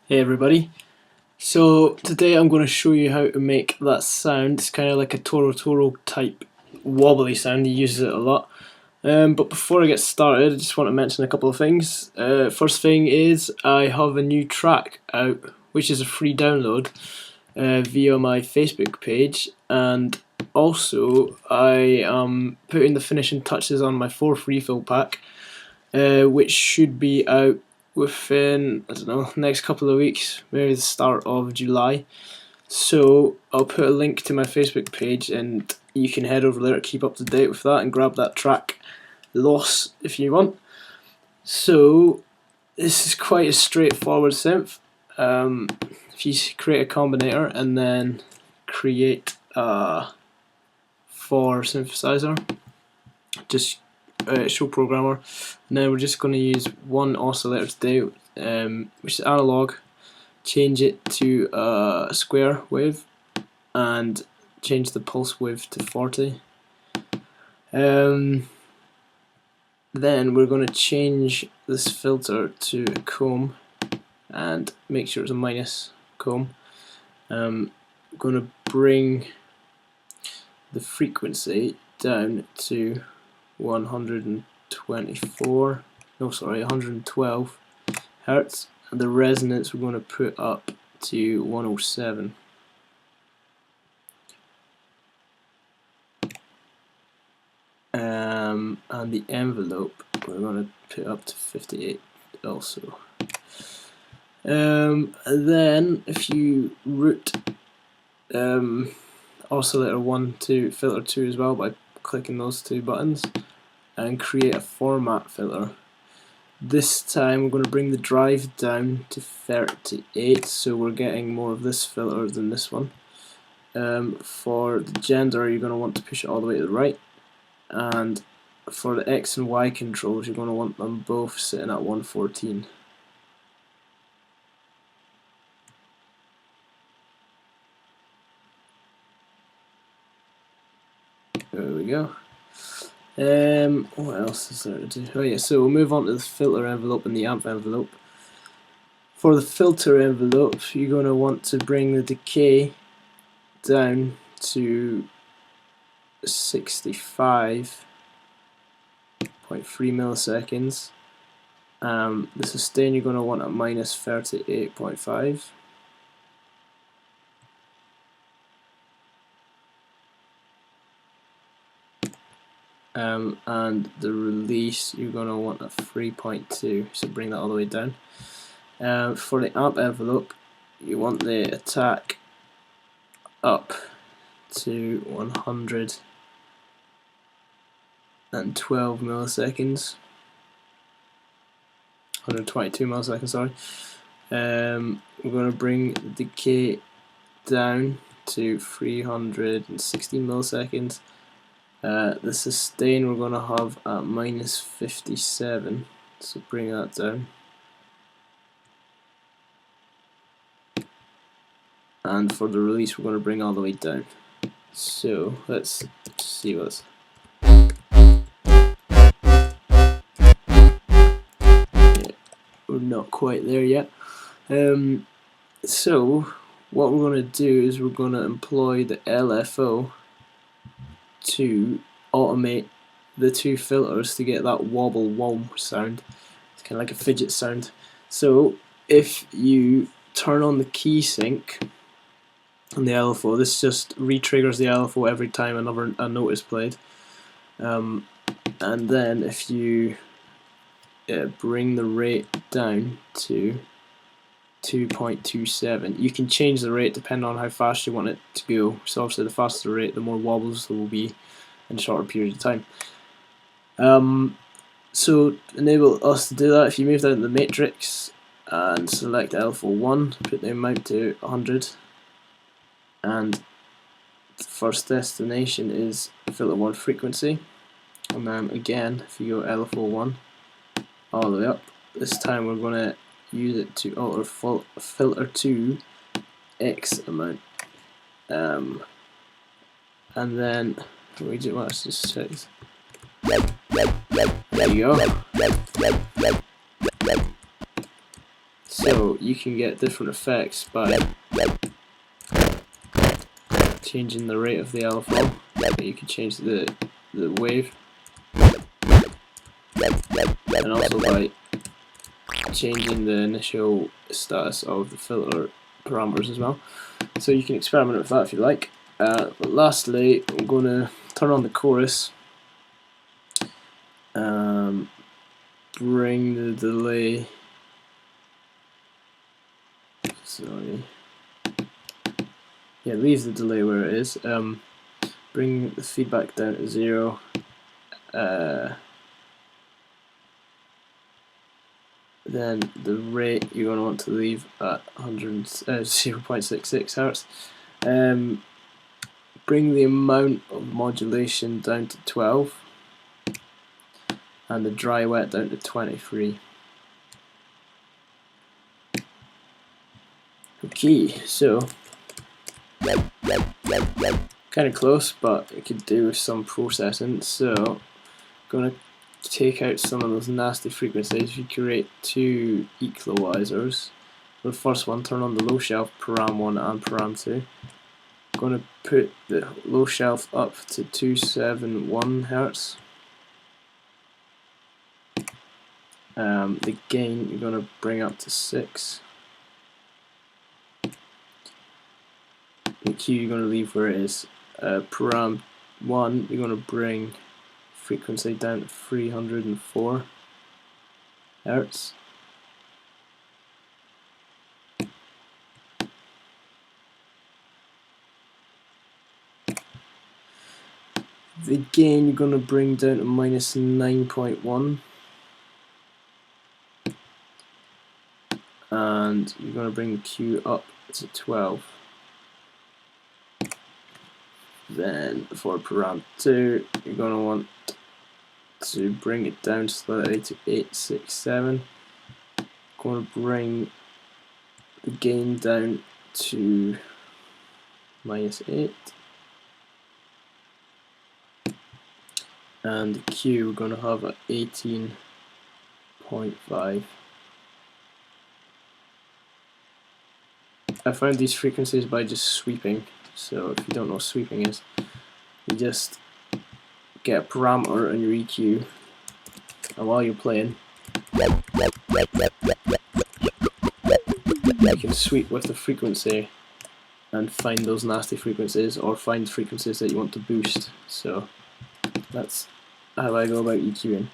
Hey everybody, so today I'm going to show you how to make that sound. It's kind of like a Torro Torro type wobbly sound, he uses it a lot. But before I get started, I just want to mention a couple of things. First thing is I have a new track out, which is a free download via my Facebook page, and also I am putting the finishing touches on my 4th refill pack, which should be out within, I don't know, next couple of weeks, maybe the start of July. So I'll put a link to my Facebook page and you can head over there to keep up to date with that and grab that track Loss if you want. So this is quite a straightforward synth. If you create a combinator and then create a for synthesizer, just show programmer, and then we're just going to use one oscillator today, which is analog. Change it to a square wave and change the pulse width to 40. Then we're going to change this filter to a comb and make sure it's a minus comb. I'm going to bring the frequency down to 112 hertz, and the resonance we're going to put up to 107. And the envelope we're going to put up to 58 also. And then if you route oscillator 1 to filter 2 as well by clicking those two buttons, and create a format filter. This time we're going to bring the drive down to 38, so we're getting more of this filter than this one. For the gender, you're going to want to push it all the way to the right, and for the X and Y controls, you're going to want them both sitting at 114. There we go. What else is there to do? Oh yeah, so we'll move on to the filter envelope and the amp envelope. For the filter envelope, you're going to want to bring the decay down to 65.3 milliseconds. The sustain you're going to want at minus 38.5. And the release you're going to want at 3.2, so bring that all the way down. For the amp envelope, you want the attack up to 112 milliseconds, 122 milliseconds, sorry. We're going to bring the decay down to 360 milliseconds. The sustain we're going to have at minus 57, so bring that down. And for the release we're going to bring all the way down. So let's see what's... Yeah, we're not quite there yet. So what we're going to do is we're going to employ the LFO to automate the two filters to get that wobble womp sound. It's kind of like a fidget sound. So if you turn on the key sync on the LFO, this just re-triggers the LFO every time a note is played. And then if you bring the rate down to 2.27, you can change the rate depending on how fast you want it to go. So obviously the faster the rate, the more wobbles there will be in a shorter period of time. So to enable us to do that, if you move down to the matrix and select LFO1, put the amount to 100, and the first destination is filter 1 frequency, and then again if you go LFO1 all the way up, this time we're going to use it to alter filter 2 X amount, and then we do, let's just check this. There you go. So you can get different effects by changing the rate of the LFO. You can change the wave, and also by changing the initial status of the filter parameters as well. So you can experiment with that if you like. But lastly, I'm going to turn on the chorus, bring the delay, sorry, yeah, leave the delay where it is, bring the feedback down to 0, then the rate you're going to want to leave at 0.66 Hz. Bring the amount of modulation down to 12 and the dry wet down to 23. Okay, so kind of close, but it could do with some processing. So I'm going to take out some of those nasty frequencies. You create two equalizers. The first one, turn on the low shelf param 1 and param 2. I'm going to put the low shelf up to 271 Hz. The gain you're going to bring up to 6. The Q you're going to leave where it is. Param 1 you're going to bring frequency down to 304 Hz. The gain you're going to bring down to minus 9.1, and you're going to bring the Q up to 12. Then for param 2 you're going to want to bring it down slightly to 867. Going to bring the gain down to minus 8, and the Q we're going to have at 18.5. I found these frequencies by just sweeping. So if you don't know what sweeping is, you just get a parameter on your EQ, and while you're playing, you can sweep with the frequency and find those nasty frequencies, or find frequencies that you want to boost. So that's how I go about EQing.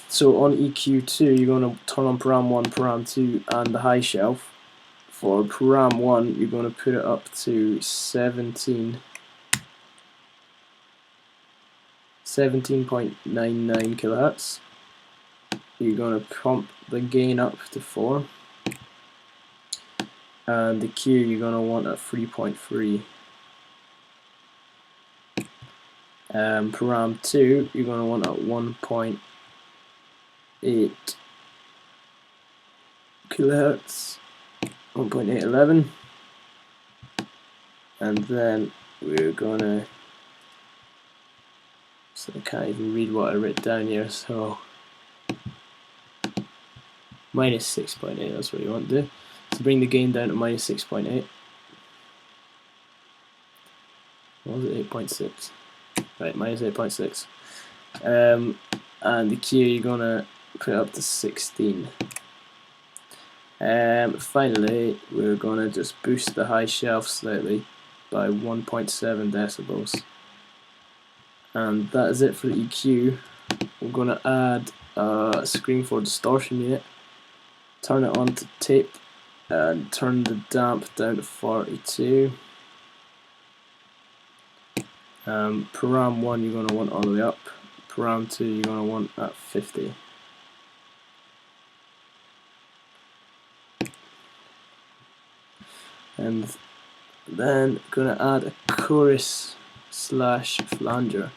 So on EQ2 you're going to turn on param 1, param 2 and the high shelf. For param 1 you're going to put it up to 17.99 kHz. You're going to pump the gain up to 4, and the Q you're going to want at 3.3. Param 2 you're going to want at 1.8 kHz, 1.811, and then we're gonna, so I can't even read what I wrote down here, so minus 6.8, that's what you want to do. So bring the gain down to minus 6.8. What was it, 8.6? Right, minus 8.6. And the Q you're gonna put up to 16. Finally, we're going to just boost the high shelf slightly by 1.7 decibels. And that is it for the EQ. We're going to add a screen for distortion unit, turn it on to tape, and turn the damp down to 42. Param 1 you're going to want all the way up, param 2 you're going to want at 50. And then going to add a chorus slash flanger,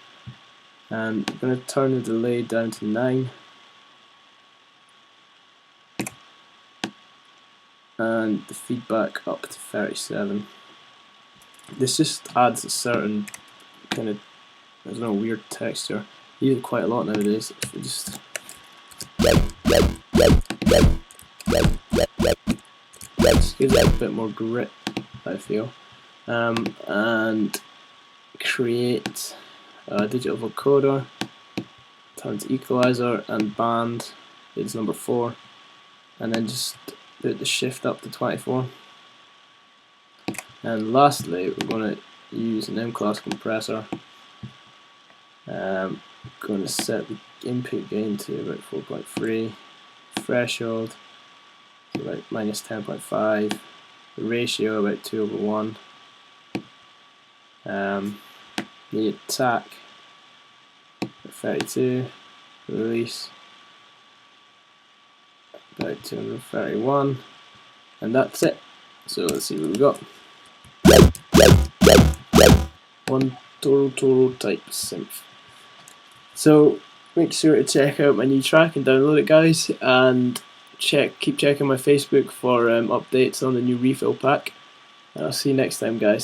and I'm going to turn the delay down to 9, and the feedback up to 37. This just adds a certain kind of, I don't know, weird texture. use it quite a lot nowadays. If we just gives it a bit more grit, I feel. And create a digital vocoder, turn to equalizer and band is number 4, and then just put the shift up to 24. And lastly, we're going to use an M-class compressor. Going to set the input gain to about 4.3, threshold to about -10.5, the ratio about 2/1. The attack at 32, release about 231, and that's it. So let's see what we got. One Torro Torro type synth. So make sure to check out my new track and download it, guys, and keep checking my Facebook for updates on the new refill pack. And I'll see you next time, guys.